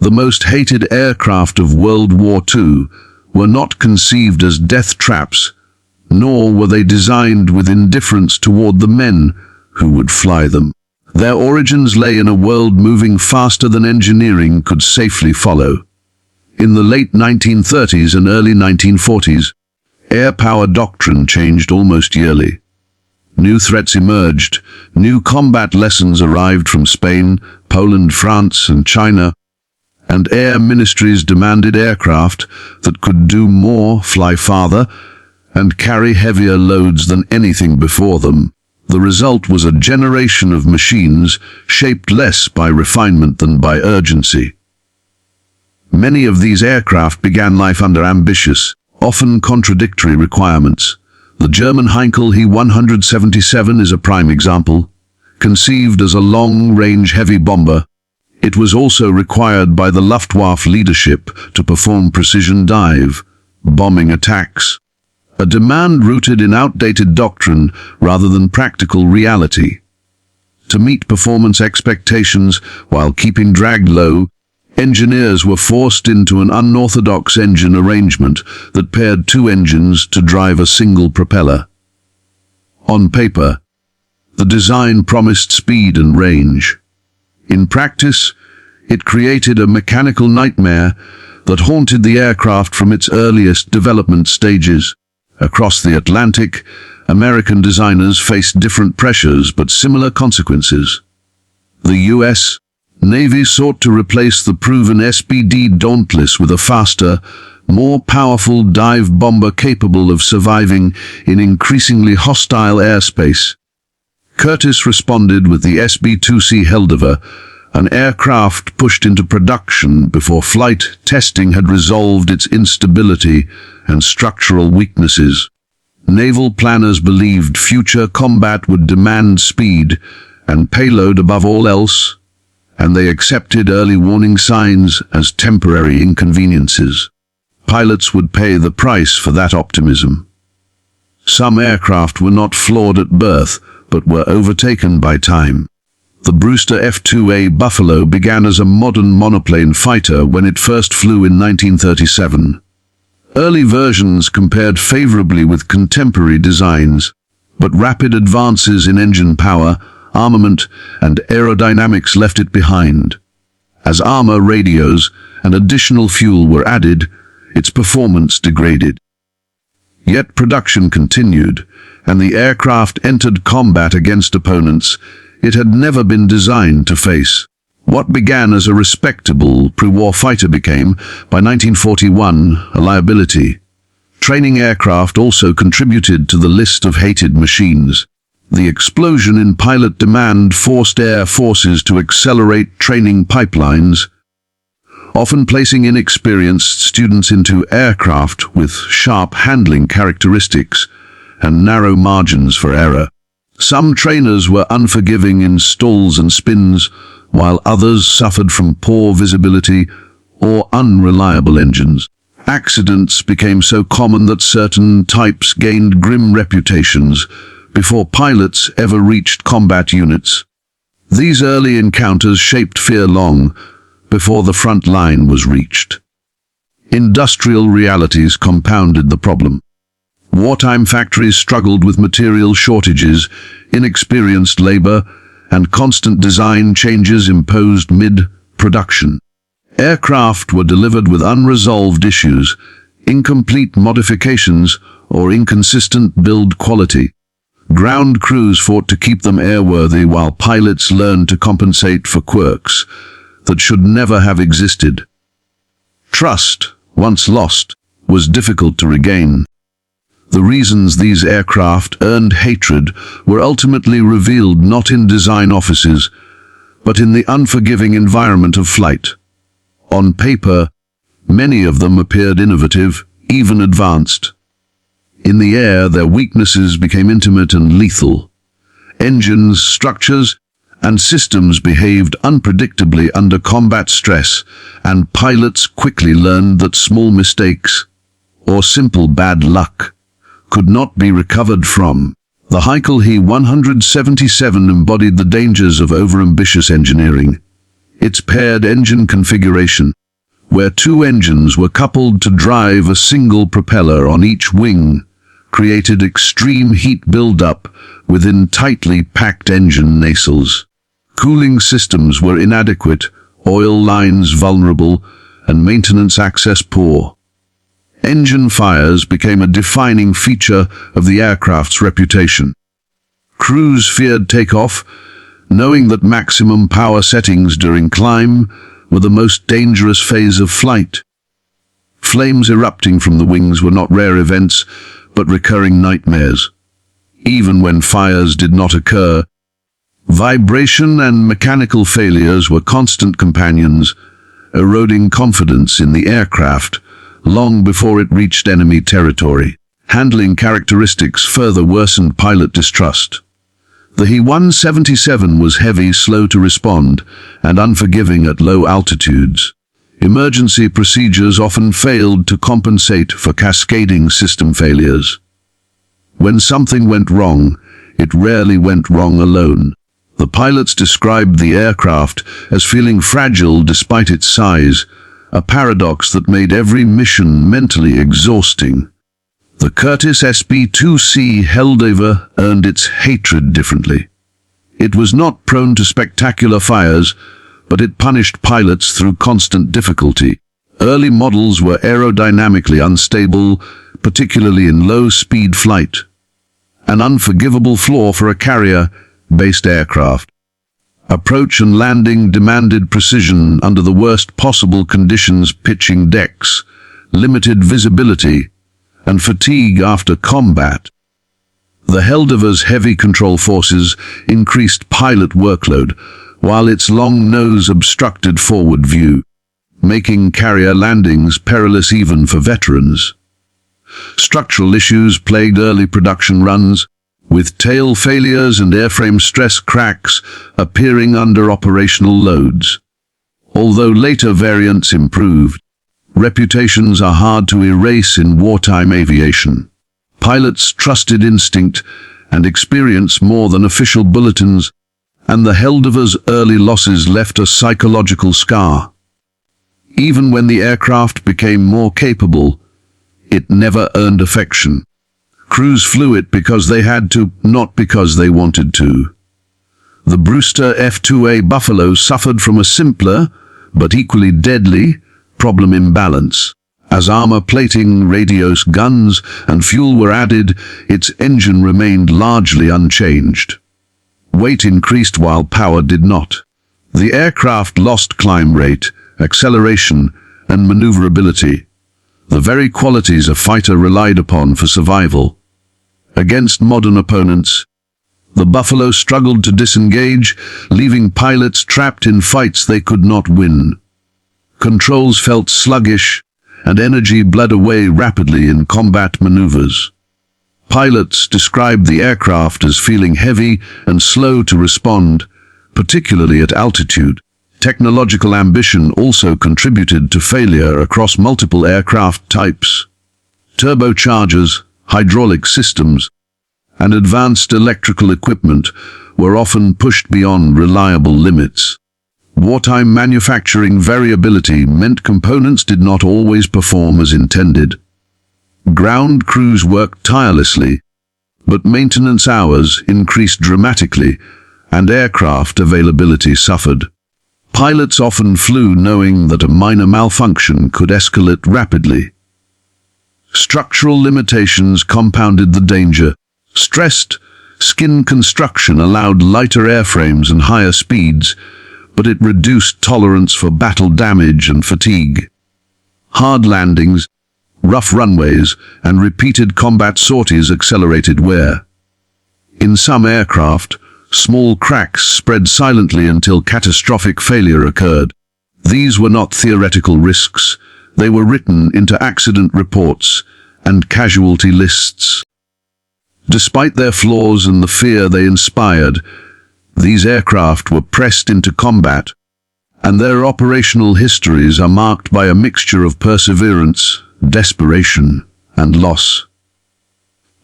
The most hated aircraft of World War II were not conceived as death traps, nor were they designed with indifference toward the men who would fly them. Their origins lay in a world moving faster than engineering could safely follow. In the late 1930s and early 1940s, air power doctrine changed almost yearly. New threats emerged, new combat lessons arrived from Spain, Poland, France, and China, and air ministries demanded aircraft that could do more, fly farther, and carry heavier loads than anything before them. The result was a generation of machines shaped less by refinement than by urgency. Many of these aircraft began life under ambitious, often contradictory requirements. The German Heinkel He-177 is a prime example. Conceived as a long-range heavy bomber, it was also required by the Luftwaffe leadership to perform precision dive, bombing attacks. A demand rooted in outdated doctrine rather than practical reality. To meet performance expectations while keeping drag low, engineers were forced into an unorthodox engine arrangement that paired two engines to drive a single propeller. On paper, the design promised speed and range. In practice, it created a mechanical nightmare that haunted the aircraft from its earliest development stages. Across the Atlantic, American designers faced different pressures but similar consequences. The U.S. Navy sought to replace the proven SPD Dauntless with a faster, more powerful dive bomber capable of surviving in increasingly hostile airspace. Curtiss responded with the SB-2C Helderver, an aircraft pushed into production before flight testing had resolved its instability and structural weaknesses. Naval planners believed future combat would demand speed and payload above all else, and they accepted early warning signs as temporary inconveniences. Pilots would pay the price for that optimism. Some aircraft were not flawed at birth, but were overtaken by time. The Brewster F-2A Buffalo began as a modern monoplane fighter when it first flew in 1937. Early versions compared favorably with contemporary designs, but rapid advances in engine power, armament, and aerodynamics left it behind. As armor, radios, and additional fuel were added, its performance degraded. Yet production continued, and the aircraft entered combat against opponents it had never been designed to face. What began as a respectable pre-war fighter became, by 1941, a liability. Training aircraft also contributed to the list of hated machines. The explosion in pilot demand forced air forces to accelerate training pipelines, often placing inexperienced students into aircraft with sharp handling characteristics and narrow margins for error. Some trainers were unforgiving in stalls and spins, while others suffered from poor visibility or unreliable engines. Accidents became so common that certain types gained grim reputations before pilots ever reached combat units. These early encounters shaped fear long before the front line was reached. Industrial realities compounded the problem. Wartime factories struggled with material shortages, inexperienced labor, and constant design changes imposed mid-production. Aircraft were delivered with unresolved issues, incomplete modifications, or inconsistent build quality. Ground crews fought to keep them airworthy while pilots learned to compensate for quirks that should never have existed. Trust, once lost, was difficult to regain. The reasons these aircraft earned hatred were ultimately revealed not in design offices, but in the unforgiving environment of flight. On paper, many of them appeared innovative, even advanced. In the air, their weaknesses became intimate and lethal. Engines, structures, and systems behaved unpredictably under combat stress, and pilots quickly learned that small mistakes, or simple bad luck, could not be recovered from. The Heinkel He-177 embodied the dangers of overambitious engineering. Its paired engine configuration, where two engines were coupled to drive a single propeller on each wing, created extreme heat buildup within tightly packed engine nacelles. Cooling systems were inadequate, oil lines vulnerable, and maintenance access poor. Engine fires became a defining feature of the aircraft's reputation. Crews feared takeoff, knowing that maximum power settings during climb were the most dangerous phase of flight. Flames erupting from the wings were not rare events, but recurring nightmares. Even when fires did not occur, vibration and mechanical failures were constant companions, eroding confidence in the aircraft long before it reached enemy territory. Handling characteristics further worsened pilot distrust. The He-177 was heavy, slow to respond, and unforgiving at low altitudes. Emergency procedures often failed to compensate for cascading system failures. When something went wrong, it rarely went wrong alone. The pilots described the aircraft as feeling fragile despite its size, a paradox that made every mission mentally exhausting. The Curtiss SB-2C Helldivers earned its hatred differently. It was not prone to spectacular fires, but it punished pilots through constant difficulty. Early models were aerodynamically unstable, particularly in low-speed flight, an unforgivable flaw for a carrier-based aircraft. Approach and landing demanded precision under the worst possible conditions, pitching decks, limited visibility, and fatigue after combat. The Helldivers' heavy control forces increased pilot workload, while its long nose obstructed forward view, making carrier landings perilous even for veterans. Structural issues plagued early production runs, with tail failures and airframe stress cracks appearing under operational loads. Although later variants improved, reputations are hard to erase in wartime aviation. Pilots trusted instinct and experience more than official bulletins, and the Helldivers' early losses left a psychological scar. Even when the aircraft became more capable, it never earned affection. Crews flew it because they had to, not because they wanted to. The Brewster F-2A Buffalo suffered from a simpler, but equally deadly, problem imbalance. As armor plating, radios, guns, and fuel were added, its engine remained largely unchanged. Weight increased while power did not. The aircraft lost climb rate, acceleration, and maneuverability, the very qualities a fighter relied upon for survival. Against modern opponents, the Buffalo struggled to disengage, leaving pilots trapped in fights they could not win. Controls felt sluggish, and energy bled away rapidly in combat maneuvers. Pilots described the aircraft as feeling heavy and slow to respond, particularly at altitude. Technological ambition also contributed to failure across multiple aircraft types. Turbochargers, hydraulic systems, and advanced electrical equipment were often pushed beyond reliable limits. Wartime manufacturing variability meant components did not always perform as intended. Ground crews worked tirelessly, but maintenance hours increased dramatically, and aircraft availability suffered. Pilots often flew knowing that a minor malfunction could escalate rapidly. Structural limitations compounded the danger. Stressed skin construction allowed lighter airframes and higher speeds, but it reduced tolerance for battle damage and fatigue. Hard landings, rough runways, and repeated combat sorties accelerated wear. In some aircraft, small cracks spread silently until catastrophic failure occurred. These were not theoretical risks, they were written into accident reports and casualty lists. Despite their flaws and the fear they inspired, these aircraft were pressed into combat, and their operational histories are marked by a mixture of perseverance, desperation, and loss.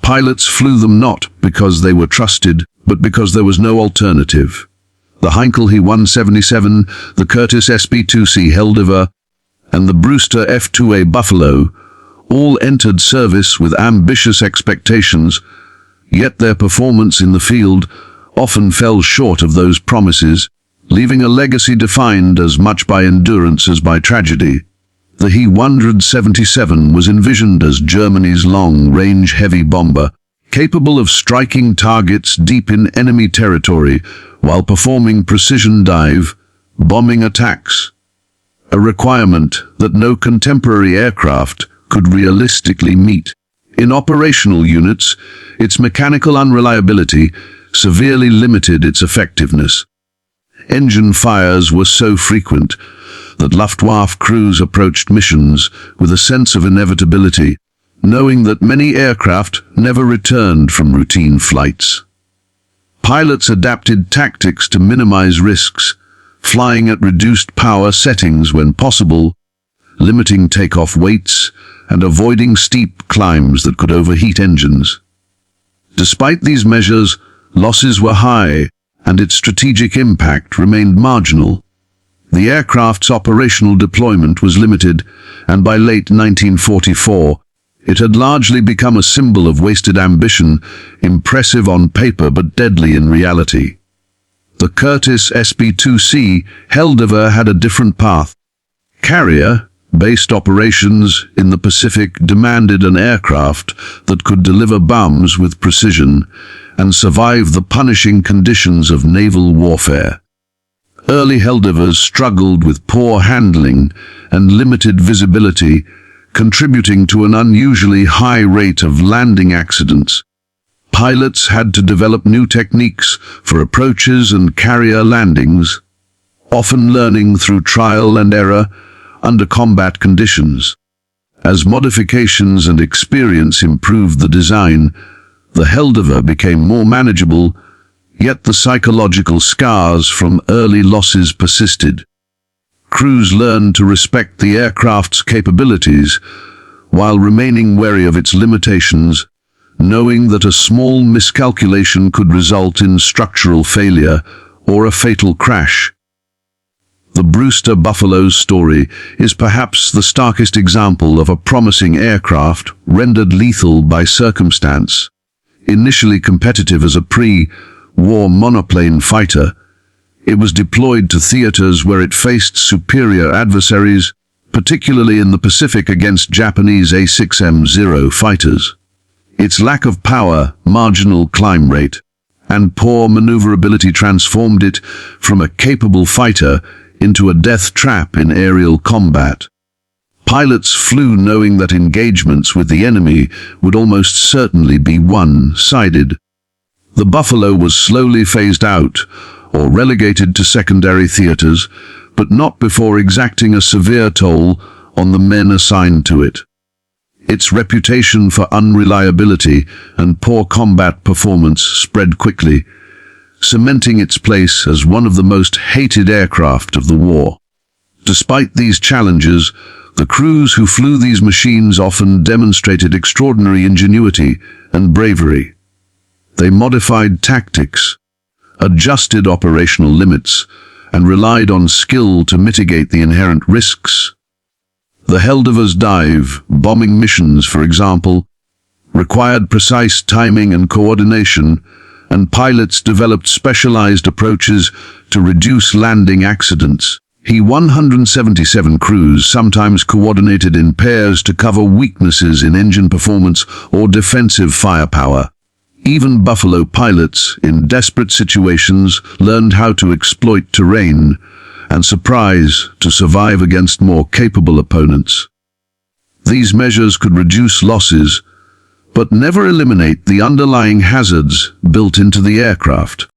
Pilots flew them not because they were trusted, but because there was no alternative. The Heinkel He-177, the Curtiss SB-2C Heldiver, and the Brewster F-2A Buffalo all entered service with ambitious expectations, yet their performance in the field often fell short of those promises, leaving a legacy defined as much by endurance as by tragedy. The He-177 was envisioned as Germany's long-range heavy bomber, capable of striking targets deep in enemy territory while performing precision dive, bombing attacks, a requirement that no contemporary aircraft could realistically meet. In operational units, its mechanical unreliability severely limited its effectiveness. Engine fires were so frequent that Luftwaffe crews approached missions with a sense of inevitability, knowing that many aircraft never returned from routine flights. Pilots adapted tactics to minimize risks, flying at reduced power settings when possible, limiting takeoff weights, and avoiding steep climbs that could overheat engines. Despite these measures, losses were high, and its strategic impact remained marginal. The aircraft's operational deployment was limited, and by late 1944, it had largely become a symbol of wasted ambition, impressive on paper but deadly in reality. The Curtiss SB-2C Heldiver had a different path. Carrier-based operations in the Pacific demanded an aircraft that could deliver bombs with precision and survive the punishing conditions of naval warfare. Early Heldivers struggled with poor handling and limited visibility, contributing to an unusually high rate of landing accidents. Pilots had to develop new techniques for approaches and carrier landings, often learning through trial and error under combat conditions. As modifications and experience improved the design, the Heldiver became more manageable, yet the psychological scars from early losses persisted. Crews learned to respect the aircraft's capabilities while remaining wary of its limitations, knowing that a small miscalculation could result in structural failure or a fatal crash. The Brewster Buffalo's story is perhaps the starkest example of a promising aircraft rendered lethal by circumstance. Initially competitive as a pre-war monoplane fighter, it was deployed to theaters where it faced superior adversaries, particularly in the Pacific against Japanese A6M0 fighters. Its lack of power, marginal climb rate, and poor maneuverability transformed it from a capable fighter into a death trap in aerial combat. Pilots flew knowing that engagements with the enemy would almost certainly be one-sided. The Buffalo was slowly phased out or relegated to secondary theaters, but not before exacting a severe toll on the men assigned to it. Its reputation for unreliability and poor combat performance spread quickly, cementing its place as one of the most hated aircraft of the war. Despite these challenges, the crews who flew these machines often demonstrated extraordinary ingenuity and bravery. They modified tactics, adjusted operational limits, and relied on skill to mitigate the inherent risks. The Heldiver's dive, bombing missions, for example, required precise timing and coordination, and pilots developed specialized approaches to reduce landing accidents. He-177 crews sometimes coordinated in pairs to cover weaknesses in engine performance or defensive firepower. Even Buffalo pilots, in desperate situations, learned how to exploit terrain and surprise to survive against more capable opponents. These measures could reduce losses, but never eliminate the underlying hazards built into the aircraft.